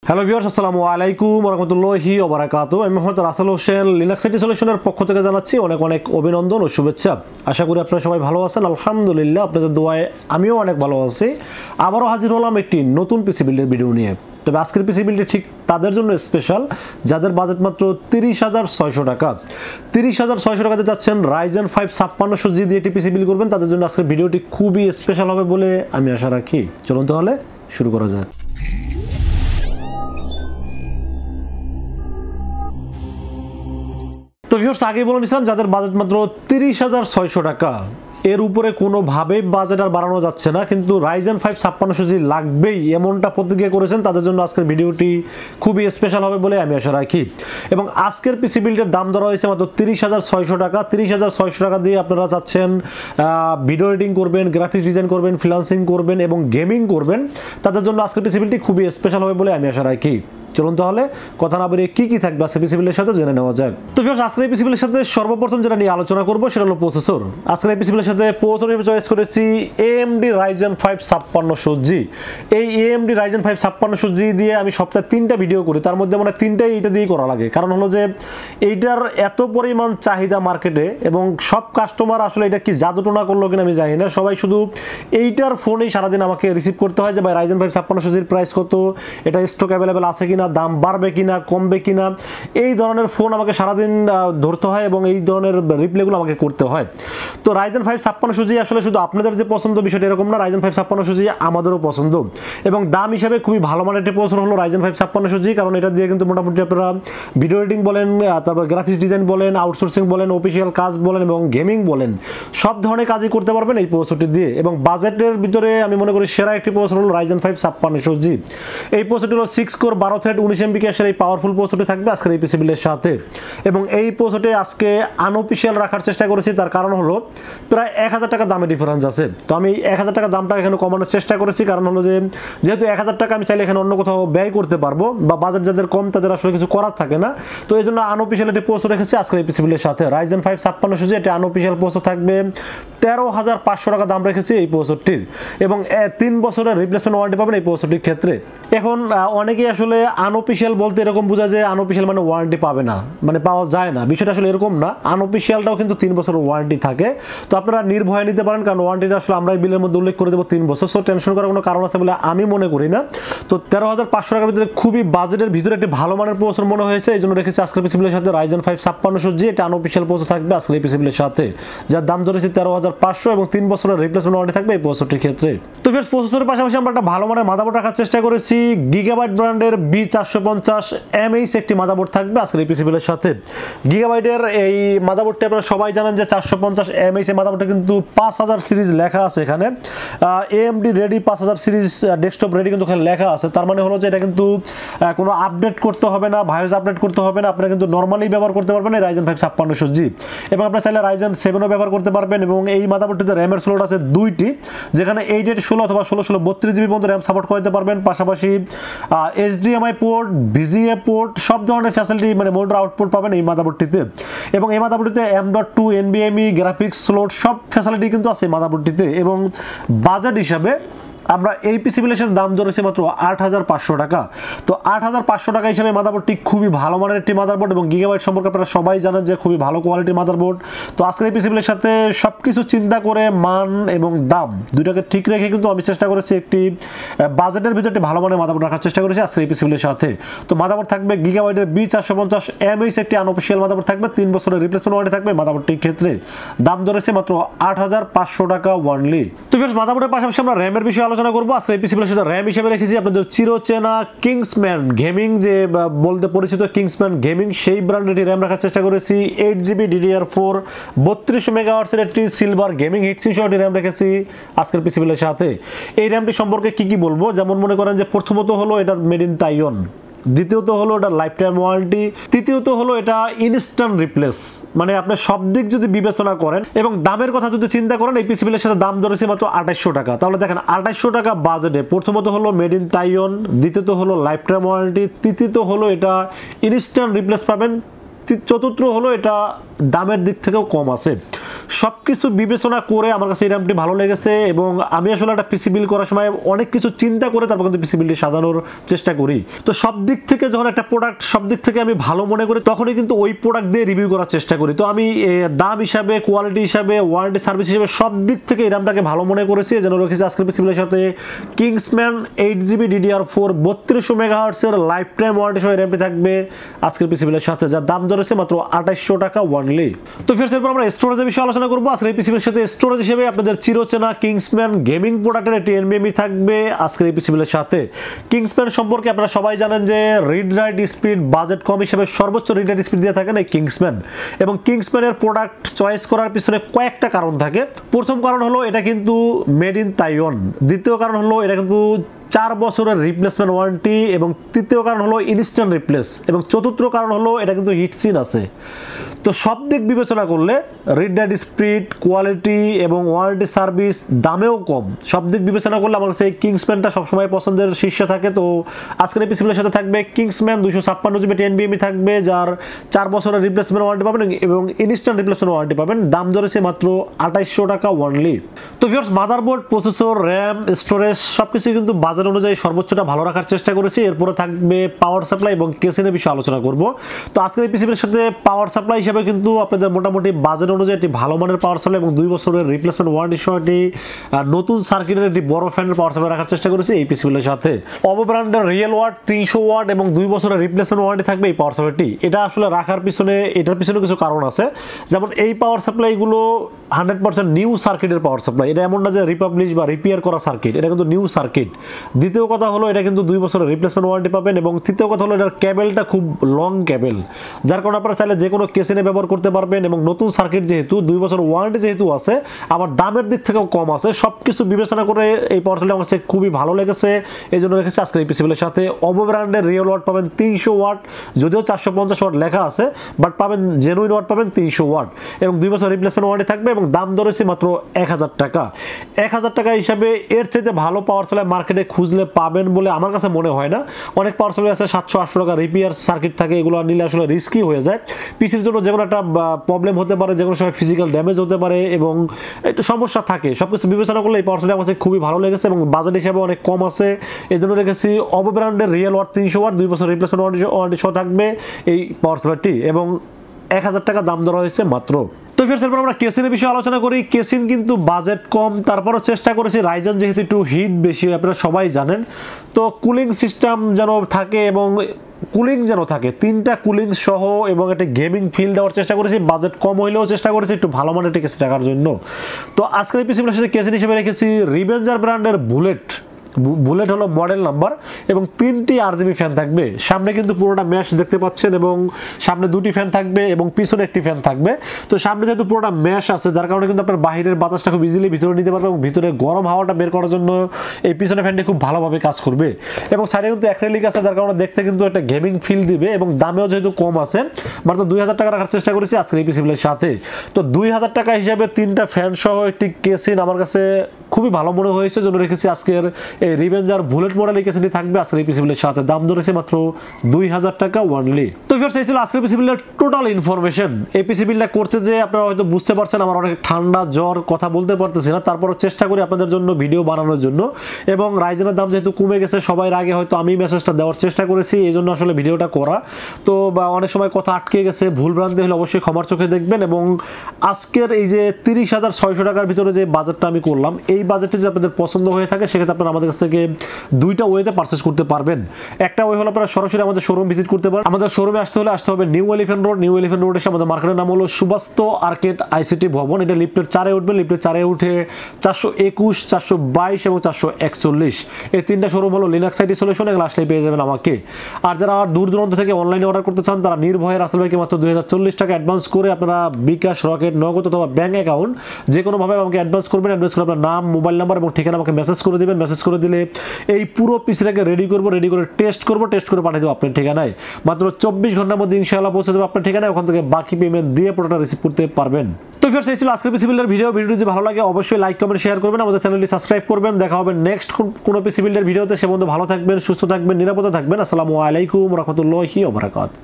Hello viewers, আসসালামু আলাইকুম ওয়া রাহমাতুল্লাহি ওয়া বারাকাতুহু। আমি মোহাম্মদ রাসেল হোসেন লিনাক্স আইটি সলিউশনের পক্ষ থেকে জানাচ্ছি অনেক অনেক অভিনন্দন ও শুভেচ্ছা। আশা করি আপনারা সবাই ভালো আছেন। আলহামদুলিল্লাহ, আপনাদের দোয়ায় আমিও অনেক ভালো আছি। আবারও হাজির হলাম একটি নতুন পিসি বিল্ডের ভিডিও নিয়ে। তবে আজকের পিসি বিল্ডটি ঠিক তাদের জন্য স্পেশাল যাদের বাজেট মাত্র 30,600 টাকা। 30,600 টাকাতে যাচ্ছেন Ryzen 5 5600G দিয়ে একটি পিসি বিল্ড করবেন, তাদের জন্য আজকের ভিডিওটি খুবই স্পেশাল হবে বলে আমি আশা রাখি। চলুন তাহলে শুরু করা যাক। তো ভিউয়ার্স, আগেই বলে নিছিলাম যাদের বাজেট মাত্র 30,600 টাকা, এর উপরে কোনোভাবেই বাজেট আর বাড়ানো যাচ্ছে না, কিন্তু Ryzen 5 5600G লাগবেই এমনটা প্রতিজ্ঞা করেছেন, তাদের জন্য আজকের ভিডিওটি খুবই স্পেশাল হবে বলে আমি আশা রাখি। এবং আজকের পিসি বিল্ডের দাম ধরা হয়েছে মাত্র 30,600 টাকা। 30,600 টাকা দিয়ে আপনারা চাচ্ছেন ভিডিও এডিটিং করবেন, গ্রাফিক্স ডিজাইন করবেন, ফ্রিল্যান্সিং করবেন এবং গেমিং করবেন, তাদের জন্য আজকের পিসি বিল্ডটি খুবই স্পেশাল হবে বলে আমি আশা রাখি। চলুন তাহলে কথা না বলে কি থাকবে আজকের পিসি বিল্ডের সাথে জেনে নেওয়া যাক। তো ভিউয়ার্স, আজকের এই পিসি বিল্ডের সাথে সর্বপ্রথম যেটা নিয়ে আলোচনা করব সেটা হলো প্রসেসর। আজকের এই পিসি বিল্ডের সাথে প্রসেসর হিসেবে চয়েস করেছি AMD Ryzen 5 5600G। এই AMD Ryzen 5 5600G দিয়ে আমি সপ্তাহে 3টা ভিডিও করি, তার মধ্যে মানে 3টাই এটা দিয়েই করা লাগে। কারণ হলো যে এইটার এত পরিমাণ চাহিদা মার্কেটে এবং সব কাস্টমার আসলে এটা কি জাদুটোনা করলো কিনা আমি জানি না, সবাই শুধু এইটার ফোনেই সারাদিন আমাকে রিসিভ করতে হয় যে ভাই Ryzen 5 5600G প্রাইস কত, এটা স্টক অ্যাভেলেবেল আছে কিনা, দাম বাড়বে কিনা কমবে কিনা, এই ধরনের ফোন আমাকে সারাদিন ধরতে হয় এবং এই ধরনের রিপ্লাইগুলো আমাকে করতে হয়। তো Ryzen 5 5600G আসলে শুধু আপনাদের যে পছন্দ বিষয়টা এরকম না, Ryzen 5 5600G আমাদেরও পছন্দ এবং দাম হিসাবে খুবই ভালো মানের একটি প্রসেসর হলো Ryzen 5 5600G। কারণ এটা দিয়ে কিন্তু মোটামুটি আপনারা ভিডিও এডিটিং বলেন, তারপর গ্রাফিক্স ডিজাইন বলেন, আউটসোর্সিং বলেন, অফিসিয়াল কাজ বলেন এবং গেমিং বলেন, সব ধরনের কাজই করতে পারবেন এই প্রসেসরটি দিয়ে। এবং বাজেটের ভিতরে আমি মনে করি সেরা একটি প্রসেসর হলো Ryzen 5 5600G। এই প্রসেসরটি হলো 6 কোর 12 থ্রেড 19 MB ক্যাশের এই পাওয়ারফুল প্রসেসরটি থাকবে আজকের এই পিসি বিল্ডের সাথে। এবং এই প্রসেসরটি আজকে আনঅফিশিয়াল রাখার চেষ্টা করেছি, তার কারণ হলো প্রায় 1000 টাকা দামে ডিফারেন্স আছে। তো আমি 1000 টাকা দামটা এখানে কমানোর চেষ্টা করেছি, কারণ হলো যে যেহেতু 1000 টাকা আমি চাইলে এখানে অন্য কোথাও ব্যয় করতে পারবো, বা বাজেট যাদের কম তাদের আসলে কিছু করার থাকে না, তো এই জন্য আনঅফিশিয়াল একটি প্রসেসর রেখেছি আজকের এই পিসি বিল্ডের সাথে। Ryzen 5 5600G এটা আনঅফিশিয়াল প্রসেসর থাকবে, 13,500 টাকা দাম রেখেছি এই প্রসেসরটির। এবং 3 বছরের রিপ্লেসমেন্ট ওয়ারেন্টি পাবেন এই প্রসেসরটির ক্ষেত্রে। এখন অনেকেই আসলে আনঅফিশিয়াল বলতে এরকম বোঝা যায় আনঅফিশিয়াল মানে ওয়ারেন্টি পাবে না, মানে পাওয়া যায় না, বিষয়টা আসলে এরকম না। আনঅফিশিয়ালটাও কিন্তু 3 বছরের ওয়ারেন্টি থাকে, তো আপনারা নির্ভয়ে নিতে পারেন, কারণ ওয়ারেন্টিটা আসলে আমরা এই বিলের মধ্যে উল্লেখ করে দেবো 3 বছর। সো টেনশন করার কোনো কারণ আছে বলে আমি মনে করি না। তো 13,500 টাকার ভিতরে খুবই বাজেটের ভিতরে একটি ভালো মানের প্রসেসর মনে হয়েছে, এই জন্য রেখেছি আজকের পিসি বিলের সাথে Ryzen 5 5600G। এটা আনঅফিশিয়াল প্রসেসর থাকবে আজকের এই পিসি বিলের সাথে, যার দাম ধরেছি 13,500 এবং 3 বছরের রিপ্লেসমেন্ট ওয়ারেন্টি থাকবে এই প্রসেসরটির ক্ষেত্রে। তো ফ্রেন্ডস, প্রসেসরের পাশাপাশি আমরা একটা ভালো মানের মাদারবোর্ড রাখার চেষ্টা করেছি। Gigabyte ব্র্যান্ডের B450MH একটি মাদারবোর্ড থাকবে আজকের এই পিসি বিলের সাথে। গিগাবাইটের এই মাদারবোর্ডটি আপনারা সবাই জানেন যে 450MH এই মাদারবোর্ডটা কিন্তু 5000 সিরিজ লেখা আছে এখানে। AMD ready 5000 series desktop ready কিন্তু এখানে লেখা আছে। তার মানে হলো যে এটা কিন্তু কোনো আপডেট করতে হবে না, ভায়োস আপডেট করতে হবে না, আপনারা কিন্তু নর্মালি ব্যবহার করতে পারবেন এই Ryzen 5 5600G। এবং আপনারা চাইলে Ryzen 7ও ব্যবহার করতে পারবেন। এবং এই মাদারবোর্ডটিতে র্যামের স্লট আছে 2টি, যেখানে 8/16 অথবা 16/16 32GB পর্যন্ত র্যাম সাপোর্ট করতে পারবেন। পাশাপাশি HDMI পোর্ট, VGA পোর্ট, সব ধরনের ফ্যাসিলিটি মানে মোটর আউটপুট পাবেন এই মাদারবোর্ডটিতে। এবং এই মাদারবোর্ডটিতে M.2 NVMe গ্রাফিক্স স্লট সব ফ্যাসিলিটি কিন্তু আছে এই মাদারবোর্ডটিতে। এবং বাজেট হিসাবে আমরা এই পিসি বিলের দাম ধরেছি মাত্র 8,500 টাকা। তো 8,500 টাকা হিসেবে মাদারবোর্ডটি খুবই ভালো মানের একটি মাদারবোর্ড এবং গিগাবাইট সম্পর্কে আপনারা সবাই জানেন যে খুবই ভালো কোয়ালিটির মাদারবোর্ড। তো আজকের এই পিসি বিলের সাথে সবকিছু চিন্তা করে মান এবং দাম দুইটাকে ঠিক রেখে কিন্তু আমি চেষ্টা করেছি একটি বাজেটের ভিতরে একটি ভালো মানের মাদারবোর্ড রাখার চেষ্টা করেছি আজকের এই পিসি বিলের সাথে। তো মাদারবোর্ড থাকবে গিগাবাইটের B450MH একটি আনঅফিশিয়াল মাদারবোর্ড থাকবে, 3 বছরের রিপ্লেসমেন্ট ওয়ারেন্টি থাকবে মাদারবোর্ডটির ক্ষেত্রে। দাম ধরেছে মাত্র 8,500 টাকা ওয়ানলি। তো ফ্রেন্ডস, মাদারবোর্ডের পাশাপাশি আমরা র্যামের বিষয়ে আলোচনা করবো। আজকে এই পিসি বিলের সাথে র্যাম হিসেবে রেখেছি আপনাদের চিরচেনা কিংসম্যান গেমিং, যে বলতে পরিচিত কিংসম্যান গেমিং, সেই ব্র্যান্ডের র্যাম রাখার চেষ্টা করেছি। 8GB DDR4 3200 মেগাহার্টজের একটি সিলভার গেমিং হিটসিং সহ র্যাম রেখেছি আজকের পিসি বিলের সাথে। এই র্যামটি সম্পর্কে কি বলবো, যেমন মনে করেন যে প্রথমত হলো এটা মেড ইন তাইওয়ান, দ্বিতীয়ত হলো এটা লাইফ টাইম ওয়ারেন্টি, তৃতীয়ত হলো এটা ইনস্ট্যান্ট রিপ্লেস। মানে আপনি সব দিক যদি বিবেচনা করেন এবং দামের কথা যদি চিন্তা করেন, এই পিসি বিলের সাথে দাম ধরেছে মাত্র 2800 টাকা। তাহলে দেখেন 2800 টাকা বাজেটে প্রথমত হলো মেড ইন তাইওয়ান, দ্বিতীয়ত হলো লাইফ টাইম ওয়ারেন্টি, তৃতীয়ত হলো এটা ইনস্ট্যান্ট রিপ্লেস পাবেন, চতুর্থ হলো এটা দামের দিক থেকেও কম আছে। সব কিছু বিবেচনা করে আমার কাছে এই র্যামটি ভালো লেগেছে এবং আমি আসলে একটা পিসি বিল্ড করার সময় অনেক কিছু চিন্তা করে তারপর কিন্তু পিসি বিল্ডটি সাজানোর চেষ্টা করি। তো সব দিক থেকে যখন একটা প্রোডাক্ট সব দিক থেকে আমি ভালো মনে করি তখনই কিন্তু ওই প্রোডাক্ট দিয়ে রিভিউ করার চেষ্টা করি। তো আমি দাম হিসাবে, কোয়ালিটি হিসাবে, ওয়ারেন্টি সার্ভিস হিসাবে সব দিক থেকে এই র্যামটাকে ভালো মনে করেছি। যেন রেখেছি আজকের পিসি বিল্ডের সাথে কিংসম্যান 8GB DDR4 3200 মেগাহার্টজের লাইফ টাইম ওয়ারেন্টি সহ র্যামটি থাকবে আজকের পিসি বিল্ডের সাথে, যার দাম ধরেছে মাত্র 2800 টাকা অনলি। তো ফির এরপর আমরা স্টোরেজের বিষয়ে আলোচনা করবো। আজকের এই পিসি বিল্ডের সাথে স্টোরেজ হিসেবে আপনাদের চিরচেনা কিংসম্যান গেমিং প্রোডাক্টের একটি NVMe থাকবে আজকের এই পিসি বিল্ডের সাথে। কিংসম্যান সম্পর্কে আপনারা সবাই জানেন যে রিড রাইট স্পিড বাজেট কম হিসেবে সর্বোচ্চ রিড রাইট স্পিড দিয়ে থাকেন এই কিংসম্যান। এবং কিংসম্যানের প্রোডাক্ট চয়েস করার পিছনে কয়েকটা কারণ থাকে। প্রথম কারণ হলো এটা কিন্তু মেড ইন তাইওয়ান, দ্বিতীয় কারণ হলো এটা কিন্তু 4 বছরের রিপ্লেসমেন্ট ওয়ারেন্টি, এবং তৃতীয় কারণ হলো ইনস্ট্যান্ট রিপ্লেস, এবং চতুর্থ কারণ হলো এটা কিন্তু হিটসিন আছে। তো সব দিক বিবেচনা করলে রিড রাইট স্পিড, কোয়ালিটি এবং ওয়ারেন্টি সার্ভিস দামেও কম, সব দিক বিবেচনা করলে আমার কাছে এই কিংসম্যানটা সবসময় পছন্দের শীর্ষে থাকে। তো আজকের এই পিসিগুলোর সাথে থাকবে কিংসম্যান 256GB NVMe থাকবে, যার 4 বছরের রিপ্লেসমেন্ট ওয়ারেন্টি পাবেন এবং ইনস্ট্যান্ট রিপ্লেসমেন্ট ওয়ারেন্টি পাবেন। দাম ধরেছে মাত্র 2800 টাকা অনলি। তো viewers, motherboard, processor, RAM, storage সবকিছু কিন্তু বাজার অনুযায়ী সর্বোচ্চটা ভালো রাখার চেষ্টা করেছি। এরপরে থাকবে পাওয়ার সাপ্লাই এবং কেসিনের বিষয়ে আলোচনা করব। তো আজকের এই পিসিবির সাথে পাওয়ার সাপ্লাই হিসেবে কিন্তু আপনাদের মোটামুটি বাজেট অনুযায়ী একটি ভালো মানের পাওয়ার সাপ্লাই এবং 2 বছরের রিপ্লেসমেন্ট ওয়ারেন্টি সহ একটি নতুন সার্কিটের একটি বড় ফ্যানের পাওয়ার সাপ্লাই রাখার চেষ্টা করেছি এই পিসিবির সাথে। অবো ব্র্যান্ডের রিয়েল ওয়াট 300 ওয়াট এবং 2 বছরের রিপ্লেসমেন্ট ওয়ারেন্টি থাকবে এই পাওয়ার সাপ্লাইটি। এটা আসলে রাখার পিছনে, এটার পিছনে কিছু কারণ আছে। যেমন এই পাওয়ার সাপ্লাইগুলো 100% নিউ সার্কিটের পাওয়ার সাপ্লাই, এটা এমন না যে রিপাবলিশ বা রিপেয়ার করা সার্কিট, এটা কিন্তু নিউ সার্কিট। দ্বিতীয় কথা হলো এটা কিন্তু 2 বছরের রিপ্লেসমেন্ট ওয়ারেন্টি পাবেন, এবং তৃতীয় কথা হলো এটার কেবেলটা খুব লং কেবেল, যার কারণে আপনারা চাইলে যে কোনো কেসিনে ব্যবহার করতে পারবেন। এবং নতুন সার্কিট যেহেতু, 2 বছর ওয়ারেন্টি যেহেতু আছে, আবার দামের দিক থেকেও কম আছে, সব কিছু বিবেচনা করে এই পাওয়ার সাপ্লাই আমার কাছে খুবই ভালো লেগেছে, এই জন্য রেখেছি আজকের এই পিসিবিলের সাথে। অবো ব্র্যান্ডের রিয়েল ওয়াট পাবেন 300 ওয়াট, যদিও 450 ওয়াট লেখা আছে, বাট পাবেন জেনুইন ওয়াট পাবেন 300 ওয়াট, এবং 2 বছর রিপ্লেসমেন্ট ওয়ারেন্টি থাকবে, এবং দাম ধরেছি মাত্র 1000 টাকা। 1000 টাকা হিসাবে এর চাইতে ভালো পাওয়ার সাপ্লাই মার্কেটে খুঁজলে পাবেন বলে আমার কাছে মনে হয় না। অনেক পাওয়ার সাপ্লাই আছে 700-800 টাকা রিপেয়ার সার্কিট থাকে, এগুলো নিলে আসলে রিস্কি হয়ে যায়। পিসির জন্য যে কোনো একটা প্রবলেম হতে পারে, যে কোনো সময় ফিজিক্যাল ড্যামেজ হতে পারে এবং একটু সমস্যা থাকে। সব কিছু বিবেচনা করলে এই পাওয়ার সাপ্লাই আমার কাছে খুবই ভালো লেগেছে এবং বাজেট হিসাবে অনেক কম আছে, এই জন্য রেখেছি অবো ব্র্যান্ডের রিয়েল ওয়াট 300 ওয়াট, 2 বছর রিপ্লেসমেন্ট ওয়ারেন্টি সহ থাকবে এই পাওয়ার সাপ্লাইটি, এবং 1000 টাকা দাম ধরা হয়েছে মাত্র। তো ফির এরপর আমরা কেসিনের বিষয়ে আলোচনা করি। কেসিন কিন্তু বাজেট কম, তারপরও চেষ্টা করেছি, রাইজেন যেহেতু একটু হিট বেশি আপনারা সবাই জানেন, তো কুলিং সিস্টেম যেন থাকে এবং কুলিং যেন থাকে, 3টা কুলিং সহ এবং একটা গেমিং ফিল দেওয়ার চেষ্টা করেছি। বাজেট কম হইলেও চেষ্টা করেছি একটু ভালো মানের একটা কেসি রাখার জন্য। তো আজকের এই পিসিগুলোর সাথে কেসিন হিসেবে রেখেছি রিভেঞ্জার ব্র্যান্ডের বুলেট হলো মডেল নাম্বার, এবং 3টি RGB ফ্যান থাকবে। সামনে কিন্তু পুরোটা ম্যাশ দেখতে পাচ্ছেন, এবং সামনে 2টি ফ্যান থাকবে এবং পিছনে একটি ফ্যান থাকবে। তো সামনে যেহেতু পুরোটা ম্যাশ আছে, যার কারণে কিন্তু আপনার বাইরের বাতাসটা খুব ইজিলি ভিতরে নিতে পারবে, এবং ভিতরে গরম হাওয়াটা বের করার জন্য এই পিছনে ফ্যানটি খুব ভালোভাবে কাজ করবে। এবং সাইডে কিন্তু অ্যাক্রিলিক আছে, যার কারণে দেখতে কিন্তু একটা গেমিং ফিল দিবে, এবং দামেও যেহেতু কম আছে, মাত্র 2000 টাকা রাখার চেষ্টা করেছি আজকের এই পিসিবিলের সাথে। তো 2000 টাকা হিসাবে 3টা ফ্যান সহ একটি কেসিন আমার কাছে খুবই ভালো মনে হয়েছে, জন্য রেখেছি আজকের এই রিভেঞ্জার বুলেট মডেল কেসিনটি থাকবে আজকের এই পিসিবিলের সাথে। দাম ধরেছে মাত্র 2000 টাকা অনলি। তো ভিউয়ার্স, এই ছিল আজকের পিসিবিলের টোটাল ইনফরমেশন। এই পিসিবিলটা করতে যে আপনারা হয়তো বুঝতে পারছেন আমার অনেক ঠান্ডা জ্বর, কথা বলতে পারতেছি না, তারপরও চেষ্টা করি আপনাদের জন্য ভিডিও বানানোর জন্য। এবং রাইজেনের দাম যেহেতু কমে গেছে, সবার আগে হয়তো আমি মেসেজটা দেওয়ার চেষ্টা করেছি, এই জন্য আসলে ভিডিওটা করা। তো বা অনেক সময় কথা আটকে গেছে, ভুল ভ্রান্তি হলে অবশ্যই ক্ষমার চোখে দেখবেন। এবং আজকের এই যে 30,600 টাকার ভিতরে যে বাজেটটা আমি করলাম, এই বাজেটে যদি আপনাদের পছন্দ হয়ে থাকে, সেক্ষেত্রে আপনারা আমাদের কাছ থেকে 2টা ওয়েতে পারচেজ করতে পারবেন। একটা ওয়ে হলো আপনারা সরাসরি আমাদের শোরুম ভিজিট করতে পারেন। আমাদের শোরুমে আসতে হবে নিউ এলিফ্যান্ট রোড এসে আমাদের মার্কেটের নাম হলো সুবাস্তু আর্কেড আইসিটি ভবন। এটা লিফটের 4-এ উঠবেন, লিফটের 4-এ উঠে 421, 422 এবং 441, এই 3টা শোরুম হলো লিনাক্স আইটি সলিউশন, এগুলো আসলেই পেয়ে যাবেন আমাকে। আর যারা দূর দূরান্ত থেকে অনলাইনে অর্ডার করতে চান, তারা নির্ভয়ে রাসেল ভাইকে মাত্র 2040 টাকা অ্যাডভান্স করে আপনারা বিকাশ, রকেট, নগদ অথবা ব্যাংক অ্যাকাউন্ট যে কোনোভাবে আমাকে অ্যাডভান্স করবেন। অ্যাডভান্স করে আপনার নাম, মোবাইল নাম্বার এবং ঠিকানা আমাকে মেসেজ করে দেবেন। মেসেজ করে দিলে এই পুরো পিসিটাকে রেডি করে টেস্ট করে পাঠিয়ে দেবো আপনার ঠিকানায়। মাত্র 24 ঘন্টার মধ্যে ইনশাআল্লাহ পৌঁছে যাবে আপনার ঠিকানায়। ওখান থেকে বাকি পেমেন্ট দিয়ে পুরোটা রিসিভ করতে পারবেন। তো ফিরছে এই ছিল আজকের পিসি বিল্ডের ভিডিওটি যদি ভালো লাগে অবশ্যই লাইক, কমেন্ট, শেয়ার করবেন, আমাদের চ্যানেলটি সাবস্ক্রাইব করবেন। দেখা হবে নেক্সট কোনো পিসি বিল্ডের ভিডিওতে। সে পর্যন্ত ভালো থাকবেন, সুস্থ থাকবেন, নিরাপদে থাকবেন। আসসালামু আলাইকুম ওয়া রাহমাতুল্লাহি ওয়া বারাকাতুহু।